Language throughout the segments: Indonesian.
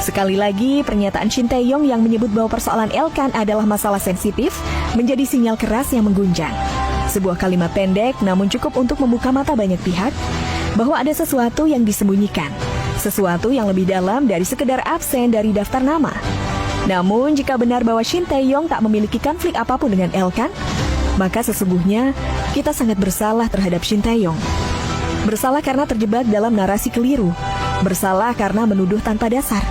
Sekali lagi, pernyataan Shin Tae-yong yang menyebut bahwa persoalan Elkan adalah masalah sensitif menjadi sinyal keras yang mengguncang. Sebuah kalimat pendek namun cukup untuk membuka mata banyak pihak bahwa ada sesuatu yang disembunyikan, sesuatu yang lebih dalam dari sekedar absen dari daftar nama. Namun, jika benar bahwa Shin Tae-yong tak memiliki konflik apapun dengan Elkan, maka sesungguhnya kita sangat bersalah terhadap Shin Tae-yong. Bersalah karena terjebak dalam narasi keliru, bersalah karena menuduh tanpa dasar,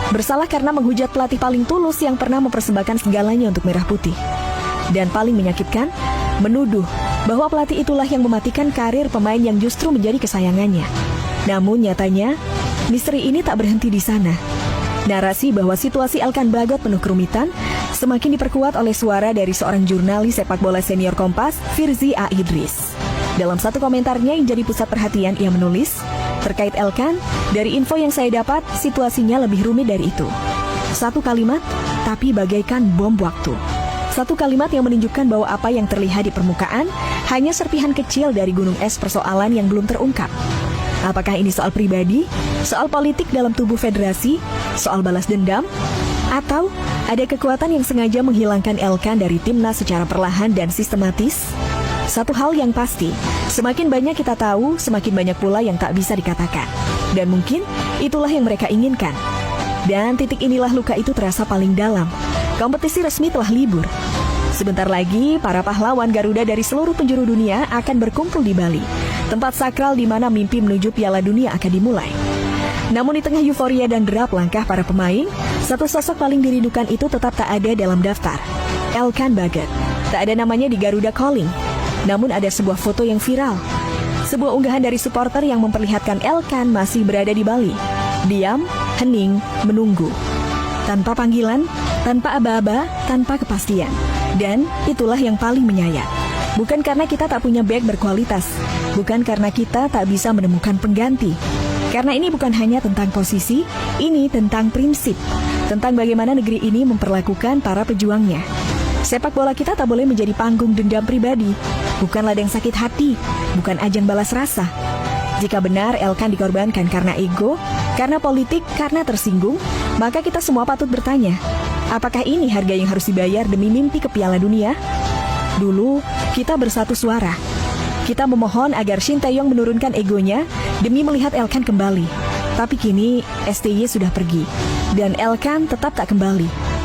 bersalah karena menghujat pelatih paling tulus yang pernah mempersembahkan segalanya untuk Merah Putih. Dan paling menyakitkan, menuduh bahwa pelatih itulah yang mematikan karir pemain yang justru menjadi kesayangannya. Namun nyatanya, misteri ini tak berhenti di sana. Narasi bahwa situasi Elkan Bagot penuh kerumitan semakin diperkuat oleh suara dari seorang jurnalis sepak bola senior Kompas, Firzi A. Idris. Dalam satu komentarnya yang jadi pusat perhatian, ia menulis, terkait Elkan, dari info yang saya dapat, situasinya lebih rumit dari itu. Satu kalimat, tapi bagaikan bom waktu. Satu kalimat yang menunjukkan bahwa apa yang terlihat di permukaan hanya serpihan kecil dari gunung es persoalan yang belum terungkap. Apakah ini soal pribadi, soal politik dalam tubuh federasi, soal balas dendam, atau ada kekuatan yang sengaja menghilangkan Elkan dari timnas secara perlahan dan sistematis? Satu hal yang pasti, semakin banyak kita tahu, semakin banyak pula yang tak bisa dikatakan. Dan mungkin itulah yang mereka inginkan. Dan titik inilah luka itu terasa paling dalam. Kompetisi resmi telah libur. Sebentar lagi, para pahlawan Garuda dari seluruh penjuru dunia akan berkumpul di Bali, tempat sakral di mana mimpi menuju Piala Dunia akan dimulai. Namun di tengah euforia dan derap langkah para pemain, satu sosok paling dirindukan itu tetap tak ada dalam daftar. Elkan Bagot. Tak ada namanya di Garuda Calling. Namun ada sebuah foto yang viral. Sebuah unggahan dari supporter yang memperlihatkan Elkan masih berada di Bali. Diam, hening, menunggu. Tanpa panggilan, tanpa aba-aba, tanpa kepastian. Dan itulah yang paling menyayat. Bukan karena kita tak punya bek berkualitas. Bukan karena kita tak bisa menemukan pengganti. Karena ini bukan hanya tentang posisi, ini tentang prinsip. Tentang bagaimana negeri ini memperlakukan para pejuangnya. Sepak bola kita tak boleh menjadi panggung dendam pribadi. Bukan ladang sakit hati, bukan ajang balas rasa. Jika benar Elkan dikorbankan karena ego, karena politik, karena tersinggung, maka kita semua patut bertanya, apakah ini harga yang harus dibayar demi mimpi ke Piala Dunia? Dulu, kita bersatu suara. Kita memohon agar Shin Tae-yong menurunkan egonya demi melihat Elkan kembali. Tapi kini, STY sudah pergi, dan Elkan tetap tak kembali.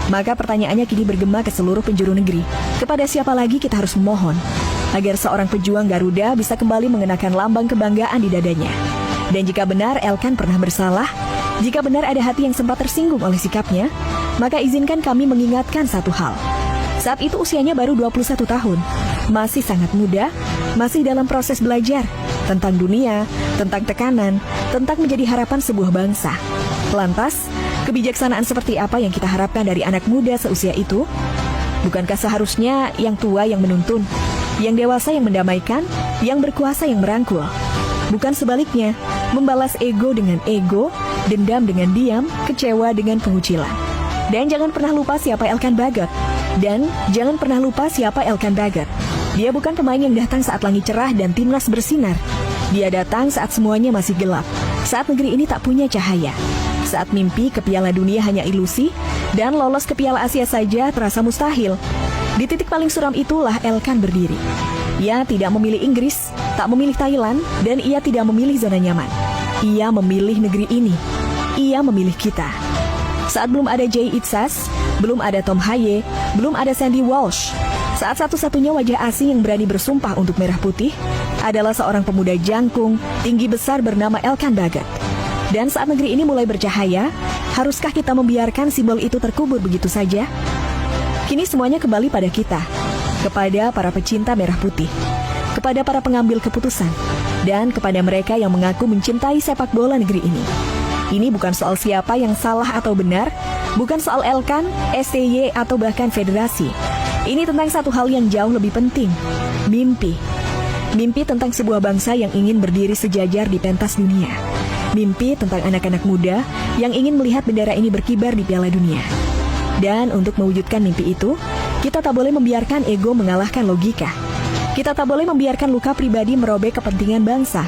Maka pertanyaannya kini bergema ke seluruh penjuru negeri. Kepada siapa lagi kita harus memohon agar seorang pejuang Garuda bisa kembali mengenakan lambang kebanggaan di dadanya. Dan jika benar Elkan pernah bersalah, jika benar ada hati yang sempat tersinggung oleh sikapnya, maka izinkan kami mengingatkan satu hal. Saat itu usianya baru 21 tahun, masih sangat muda, masih dalam proses belajar tentang dunia, tentang tekanan, tentang menjadi harapan sebuah bangsa. Lantas, kebijaksanaan seperti apa yang kita harapkan dari anak muda seusia itu? Bukankah seharusnya yang tua yang menuntun, yang dewasa yang mendamaikan, yang berkuasa yang merangkul? Bukan sebaliknya, membalas ego dengan ego, dendam dengan diam, kecewa dengan pengucilan. Dan jangan pernah lupa siapa Elkan Bagot. Dan jangan pernah lupa siapa Elkan Bagot. Dia bukan pemain yang datang saat langit cerah dan timnas bersinar. Dia datang saat semuanya masih gelap, saat negeri ini tak punya cahaya, saat mimpi ke Piala Dunia hanya ilusi, dan lolos ke Piala Asia saja terasa mustahil. Di titik paling suram itulah Elkan berdiri. Ia tidak memilih Inggris, tak memilih Thailand, dan ia tidak memilih zona nyaman. Ia memilih negeri ini. Ia memilih kita. Saat belum ada Jay Itzas, belum ada Tom Haye, belum ada Sandy Walsh. Saat satu-satunya wajah asing yang berani bersumpah untuk Merah Putih adalah seorang pemuda jangkung, tinggi besar bernama Elkan Bagot. Dan saat negeri ini mulai bercahaya, haruskah kita membiarkan simbol itu terkubur begitu saja? Kini semuanya kembali pada kita, kepada para pecinta Merah Putih, kepada para pengambil keputusan, dan kepada mereka yang mengaku mencintai sepak bola negeri ini. Ini bukan soal siapa yang salah atau benar, bukan soal Elkan, STY, atau bahkan federasi. Ini tentang satu hal yang jauh lebih penting, mimpi. Mimpi tentang sebuah bangsa yang ingin berdiri sejajar di pentas dunia. Mimpi tentang anak-anak muda yang ingin melihat bendera ini berkibar di Piala Dunia. Dan untuk mewujudkan mimpi itu, kita tak boleh membiarkan ego mengalahkan logika. Kita tak boleh membiarkan luka pribadi merobek kepentingan bangsa.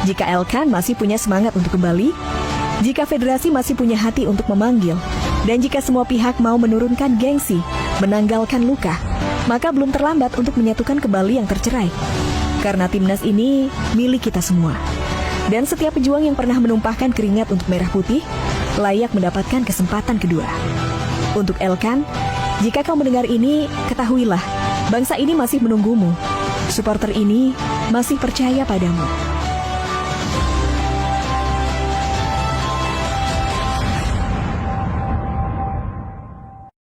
Jika Elkan masih punya semangat untuk kembali, Jika federasi masih punya hati untuk memanggil, dan jika semua pihak mau menurunkan gengsi, menanggalkan luka, maka belum terlambat untuk menyatukan kembali yang tercerai. Karena timnas ini milik kita semua. Dan setiap pejuang yang pernah menumpahkan keringat untuk merah putih, layak mendapatkan kesempatan kedua. Untuk Elkan, jika kau mendengar ini, ketahuilah, bangsa ini masih menunggumu. Supporter ini masih percaya padamu.